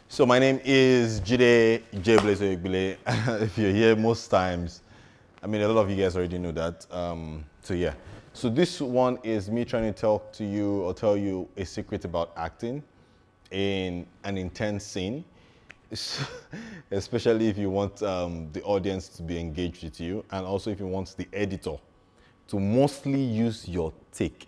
So my name is Jide Jblaze Oyegbile. If you're here most times, I mean, a lot of you guys already know that. So yeah. So this one is me trying to talk to you or tell you a secret about acting in an intense scene, especially if you want the audience to be engaged with you, and also if you want the editor to mostly use your take.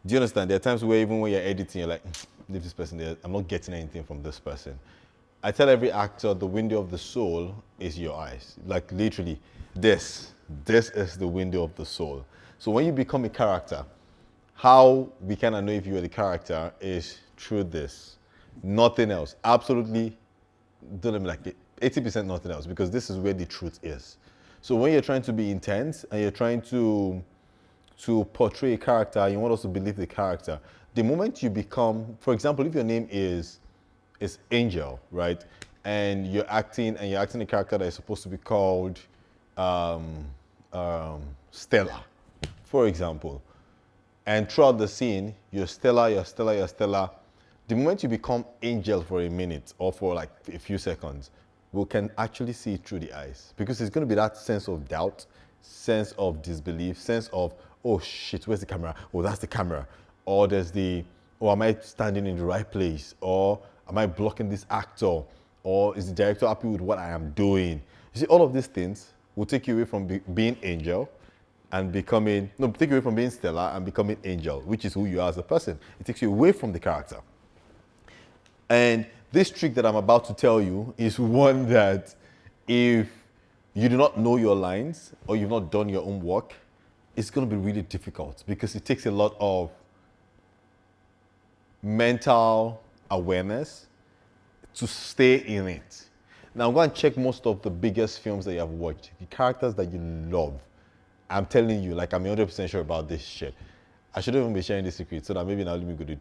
Do you understand? There are times where even when you're editing, you're like, leave this person there. I'm not getting anything from this person. I tell every actor the window of the soul is your eyes. Like literally, this is the window of the soul. So when you become a character, how we kind of know if you are the character is through this. Nothing else. Absolutely, don't let me like it. 80% nothing else, because this is where the truth is. So when you're trying to be intense and you're trying to portray a character, you want us to believe the character. The moment you become, for example, if your name is Angel, right, and you're acting a character that is supposed to be called Stella, for example, and throughout the scene, you're Stella, you're Stella, you're Stella. The moment you become Angel for a minute or for like a few seconds, we can actually see it through the eyes, because it's going to be that sense of doubt, sense of disbelief, sense of, oh shit, where's the camera? Oh, that's the camera. Or there's the, oh, am I standing in the right place? Or am I blocking this actor? Or is the director happy with what I am doing? You see, all of these things will take you away from being Angel and becoming, no, take you away from being Stella and becoming Angel, which is who you are as a person. It takes you away from the character. And this trick that I'm about to tell you is one that if you do not know your lines or you've not done your own work, it's going to be really difficult, because it takes a lot of mental awareness to stay in it. Now, go and check most of the biggest films that you have watched, the characters that you love. I'm telling you, like, I'm 100% sure about this shit. I shouldn't even be sharing this secret, so that maybe now let me go to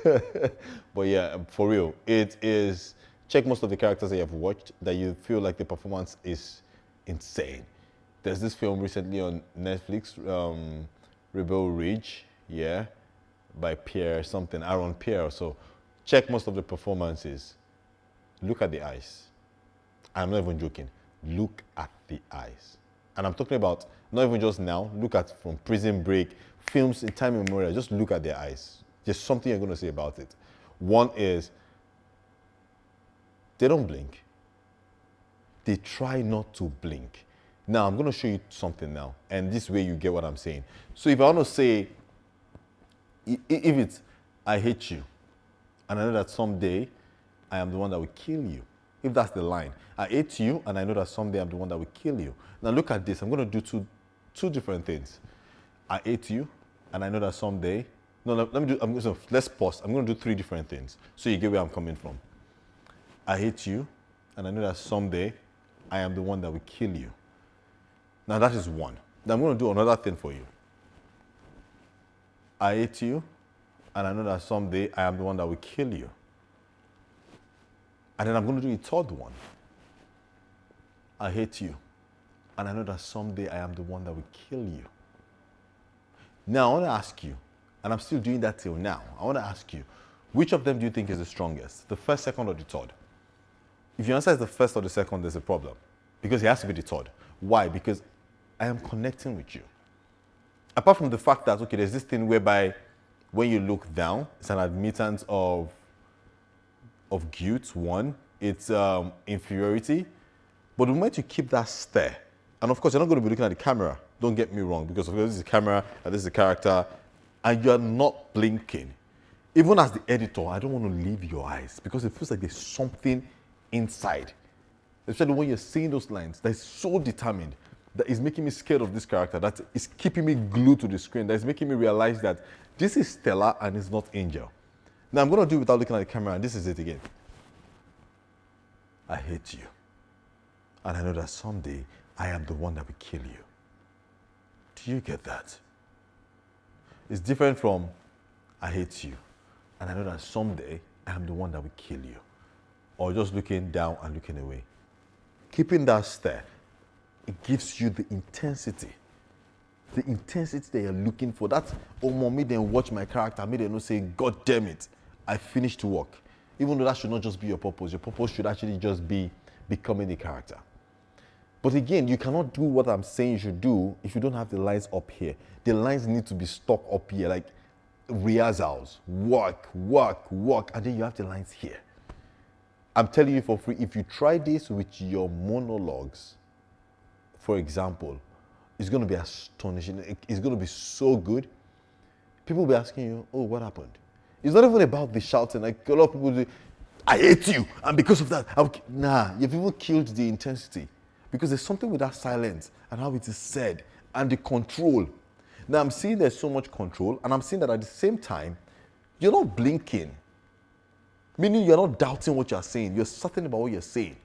it. But yeah, for real, it is. Check most of the characters that you have watched that you feel like the performance is insane. There's this film recently on Netflix, Rebel Ridge, yeah, by Aaron Pierre. So check most of the performances. Look at the eyes. I'm not even joking. Look at the eyes. And I'm talking about not even just now. Look at from Prison Break, films in time immemorial. Just look at their eyes. There's something you're going to say about it. One is they don't blink. They try not to blink. Now, I'm going to show you something now. And this way you get what I'm saying. So if I want to say, if it's, I hate you, and I know that someday I am the one that will kill you. If that's the line. I hate you, and I know that someday I'm the one that will kill you. Now look at this. I'm going to do two different things. I hate you, and I know that someday. No, let me do. Let's pause. I'm going to do three different things, so you get where I'm coming from. I hate you, and I know that someday I am the one that will kill you. Now that is one. Now I'm going to do another thing for you. I hate you, and I know that someday I am the one that will kill you. And then I'm going to do a third one. I hate you, and I know that someday I am the one that will kill you. Now I want to ask you, and I'm still doing that till now, I want to ask you, which of them do you think is the strongest? The first, second, or the third? If your answer is the first or the second, there's a problem. Because it has to be the third. Why? Because I am connecting with you. Apart from the fact that, okay, there's this thing whereby when you look down, it's an admittance of guilt, one. It's inferiority. But the moment you keep that stare, and of course, you're not going to be looking at the camera, don't get me wrong, because of course, this is a camera, and this is a character, and you're not blinking. Even as the editor, I don't want to leave your eyes, because it feels like there's something inside. Especially when you're seeing those lines that is so determined, that is making me scared of this character, that is keeping me glued to the screen, that is making me realize that this is Stella and it's not Angel. Now I'm going to do it without looking at the camera, and this is it again. I hate you. And I know that someday I am the one that will kill you. Do you get that? It's different from I hate you. And I know that someday I am the one that will kill you. Or just looking down and looking away. Keeping that stare, it gives you the intensity. The intensity that you're looking for. That's, oh, mommy, then watch my character. Me, they know say, God damn it, I finished work. Even though that should not just be your purpose should actually just be becoming a character. But again, you cannot do what I'm saying you should do if you don't have the lines up here. The lines need to be stuck up here, like rehearsals, work, and then you have the lines here. I'm telling you for free, if you try this with your monologues, for example, it's going to be astonishing. It's going to be so good. People will be asking you, oh, what happened? It's not even about the shouting. Like a lot of people say, I hate you, and because of that, nah, you've even killed the intensity. Because there's something with that silence and how it is said and the control. Now I'm seeing there's so much control, and I'm seeing that at the same time, you're not blinking. Meaning you're not doubting what you're saying. You're certain about what you're saying.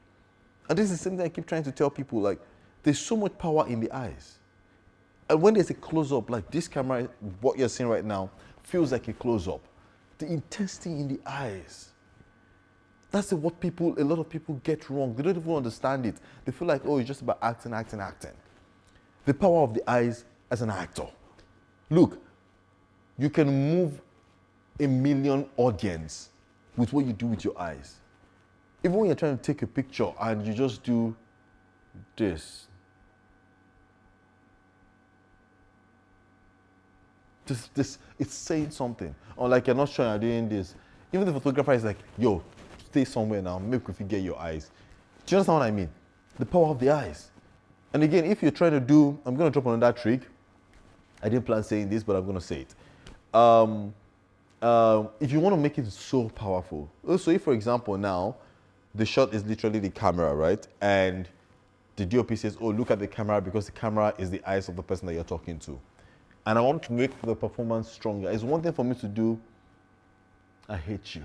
And this is the same thing I keep trying to tell people, like, there's so much power in the eyes. And when there's a close-up, like this camera, what you're seeing right now, feels like a close-up. The intensity in the eyes. That's what a lot of people get wrong. They don't even understand it. They feel like, oh, it's just about acting. The power of the eyes as an actor. Look, you can move a million audience with what you do with your eyes. Even when you're trying to take a picture and you just do this. This, it's saying something. Or like you're not sure you're doing this. Even the photographer is like, yo, stay somewhere now, make we get your eyes. Do you understand what I mean? The power of the eyes. And again, if you're trying to do, I'm going to drop on that trick. I didn't plan saying this, but I'm going to say it. If you want to make it so powerful, so if, for example, now, the shot is literally the camera, right? And the DOP says, oh, look at the camera because the camera is the eyes of the person that you're talking to. And I want to make the performance stronger. It's one thing for me to do, I hate you.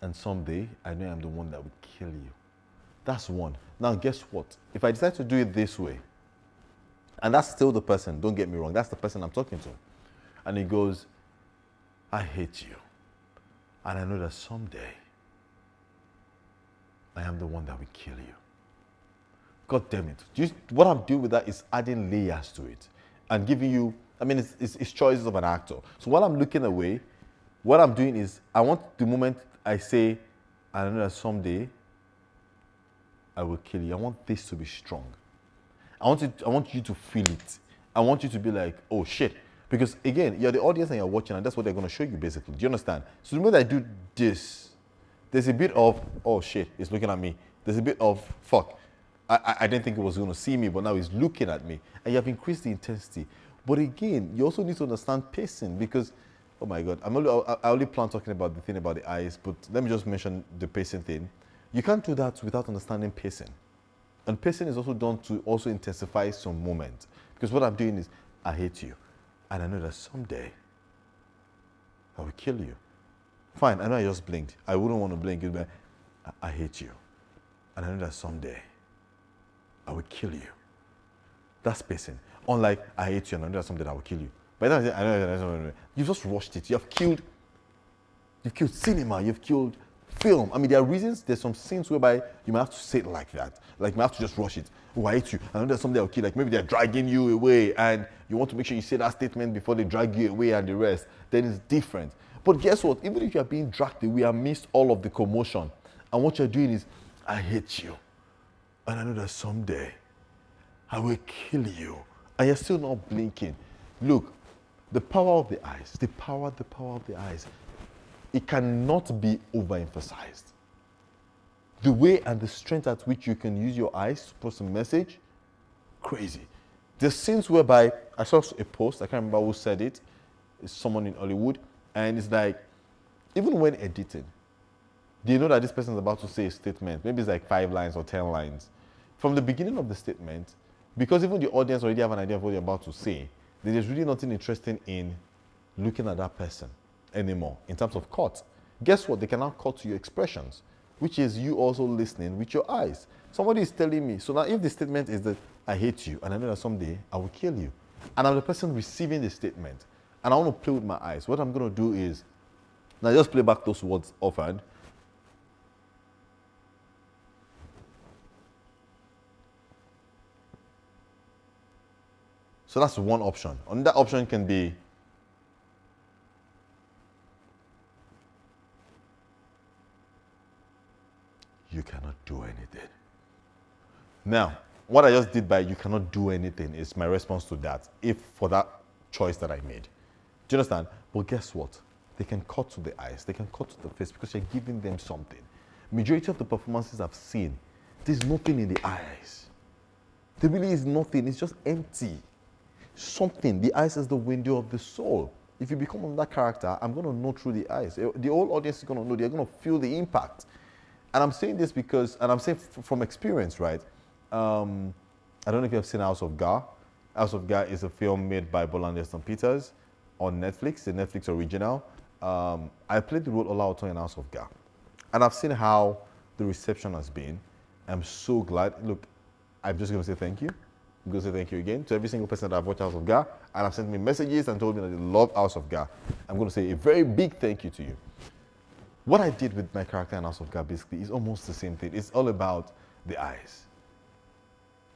And someday, I know I'm the one that will kill you. That's one. Now, guess what? If I decide to do it this way, and that's still the person, don't get me wrong, that's the person I'm talking to. And he goes, I hate you. And I know that someday, I am the one that will kill you. God damn it. What I'm doing with that is adding layers to it and giving you, I mean, it's choices of an actor. So while I'm looking away, what I'm doing is, I want the moment I say, I know that someday I will kill you. I want this to be strong. I want you to feel it. I want you to be like, oh shit. Because again, you're the audience and you're watching, and that's what they're going to show you basically. Do you understand? So the moment I do this, there's a bit of, oh shit, he's looking at me. There's a bit of, fuck. I didn't think he was going to see me, but now he's looking at me. And you have increased the intensity. But again, you also need to understand pacing because, oh my God, I only plan talking about the thing about the eyes, but let me just mention the pacing thing. You can't do that without understanding pacing. And pacing is also done to also intensify some moment. Because what I'm doing is, I hate you. And I know that someday, I will kill you. Fine, I know I just blinked. I wouldn't want to blink, but I hate you. And I know that someday, I will kill you. That's pacing. Unlike, I hate you and I know that someday I will kill you. By the time I know that someday, you've just rushed it. You've killed cinema, you've killed film. I mean, there are reasons, there's some scenes whereby you might have to say it like that. Like, you might have to just rush it. Oh, I hate you. I know that someday I'll kill. Like, maybe they're dragging you away and you want to make sure you say that statement before they drag you away and the rest. Then it's different. But guess what? Even if you're being dragged away and missed all of the commotion, and what you're doing is, I hate you. And I know that someday I will kill you. And you're still not blinking. Look, the power of the eyes, the power of the eyes, it cannot be overemphasized. The way and the strength at which you can use your eyes to post a message, crazy. There's scenes whereby, I saw a post, I can't remember who said it, it's someone in Hollywood, and it's like, even when editing, they know that this person is about to say a statement, maybe it's like 5 lines or 10 lines. From the beginning of the statement, because even the audience already have an idea of what you're about to say, there's really nothing interesting in looking at that person anymore in terms of cut. Guess what? They can now cut to your expressions, which is you also listening with your eyes. Somebody is telling me, so now if the statement is that I hate you and I know that someday I will kill you, and I'm the person receiving the statement, and I want to play with my eyes, what I'm going to do is, now just play back those words offhand. So that's one option. And that option can be, you cannot do anything. Now, what I just did by you cannot do anything is my response to that, if for that choice that I made. Do you understand? But guess what? They can cut to the eyes, they can cut to the face because you're giving them something. Majority of the performances I've seen, there's nothing in the eyes. There really is nothing, it's just empty. Something, the eyes is the window of the soul. If you become another character, I'm going to know through the eyes. The whole audience is going to know, they're going to feel the impact. And I'm saying this because, and I'm saying from experience, right? I don't know if you have seen House of Gar. House of Gar is a film made by Bola and Peters on Netflix, the Netflix original. I played the role Olauto in House of Gar. And I've seen how the reception has been. I'm so glad. Look, I'm just going to say thank you. I'm going to say thank you again to every single person that I've watched House of Gar and have sent me messages and told me that they love House of Gar. I'm going to say a very big thank you to you. What I did with my character in House of Gar basically is almost the same thing. It's all about the eyes.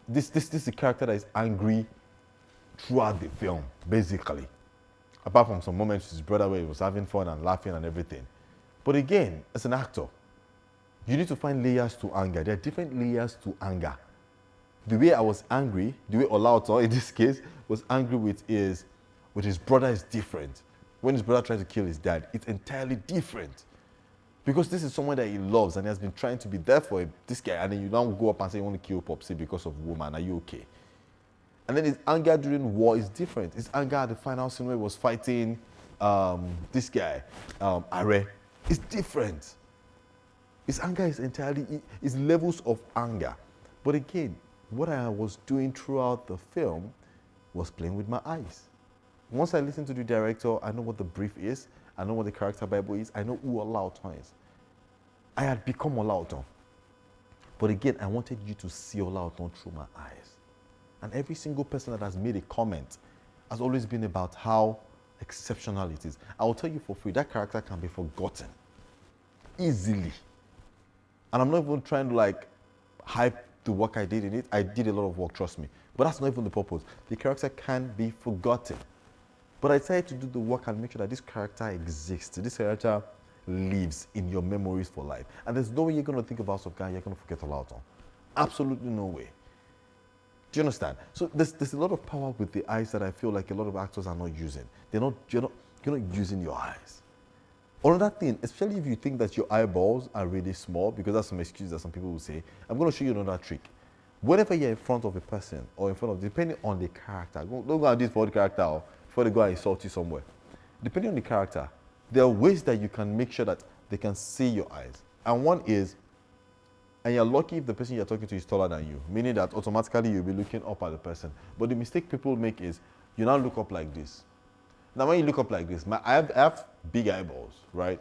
This is a character that is angry throughout the film, basically. Apart from some moments with his brother where he was having fun and laughing and everything. But again, as an actor, you need to find layers to anger. There are different layers to anger. The way I was angry, the way Olauto in this case was angry with his brother is different. When his brother tried to kill his dad, it's entirely different. Because this is someone that he loves and he has been trying to be there for him, this guy, and then you now go up and say you want to kill Popsy because of woman, are you okay? And then his anger during war is different. His anger at the final scene where he was fighting this guy, Are, is different. His anger is entirely, his levels of anger. But again, what I was doing throughout the film was playing with my eyes. Once I listen to the director, I know what the brief is, I know what the character Bible is, I know who Olauto is. I had become Olauto. But again, I wanted you to see Olauto through my eyes. And every single person that has made a comment has always been about how exceptional it is. I will tell you for free, that character can be forgotten easily. And I'm not even trying to like hype the work I did in it. I did a lot of work, trust me. But that's not even the purpose. The character can be forgotten. But I decided to do the work and make sure that this character exists. This character lives in your memories for life. And there's no way you're going to think about House of Gar, you're going to forget Olauto. Absolutely no way. Do you understand? So there's a lot of power with the eyes that I feel like a lot of actors are not using. You're not using your eyes. Another thing, especially if you think that your eyeballs are really small, because that's some excuse that some people will say, I'm going to show you another trick. Whenever you're in front of a person or in front of, depending on the character, don't go and do it for the character or before they go and insult you somewhere. Depending on the character, there are ways that you can make sure that they can see your eyes. And one is, and you're lucky if the person you're talking to is taller than you, meaning that automatically you'll be looking up at the person. But the mistake people make is, you now look up like this. Now when you look up like this, I have big eyeballs, right?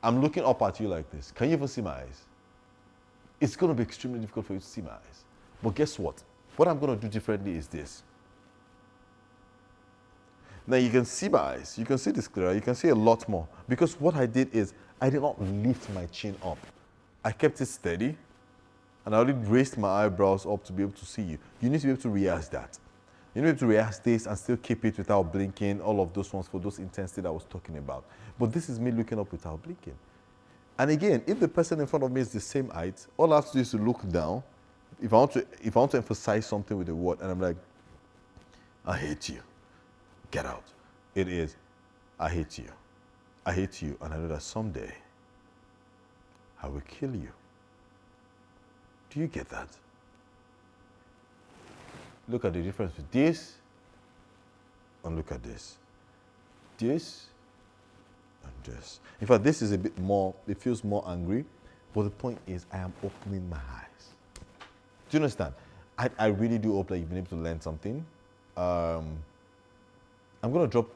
I'm looking up at you like this. Can you even see my eyes? It's going to be extremely difficult for you to see my eyes. But guess what? What I'm going to do differently is this. Now you can see my eyes. You can see this clearer. You can see a lot more. Because what I did is, I did not lift my chin up. I kept it steady. And I only raised my eyebrows up to be able to see you. You need to be able to rehearse that. You need to be able to rehearse this and still keep it without blinking. All of those ones for those intensity that I was talking about. But this is me looking up without blinking. And again, if the person in front of me is the same height, all I have to do is to look down. If I want to emphasize something with a word, and I'm like, I hate you. Get out. It is, I hate you. I hate you, and I know that someday I will kill you. Do you get that? Look at the difference with this, and look at this. This, and this. In fact, this is a bit more, it feels more angry, but the point is I am opening my eyes. Do you understand? I really do hope that you've been able to learn something. I'm going to drop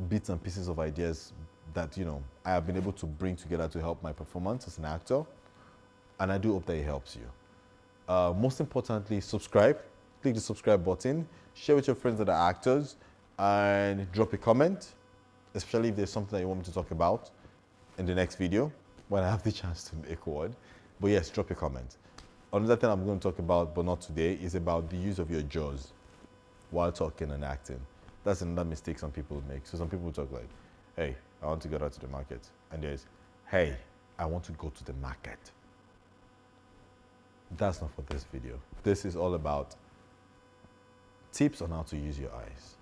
bits and pieces of ideas that, I have been able to bring together to help my performance as an actor. And I do hope that it helps you. Most importantly, subscribe. Click the subscribe button. Share with your friends that are actors. And drop a comment, especially if there's something that you want me to talk about in the next video when I have the chance to make one. But yes, drop a comment. Another thing I'm going to talk about, but not today, is about the use of your jaws while talking and acting. That's another mistake some people make. So some people talk like, hey, I want to get out to the market. And there's, hey, I want to go to the market. That's not for this video. This is all about tips on how to use your eyes.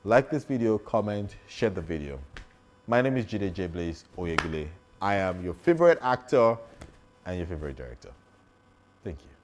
Like this video, comment, share the video. My name is Jide Jblaze Oyegbile. I am your favorite actor and your favorite director. Thank you.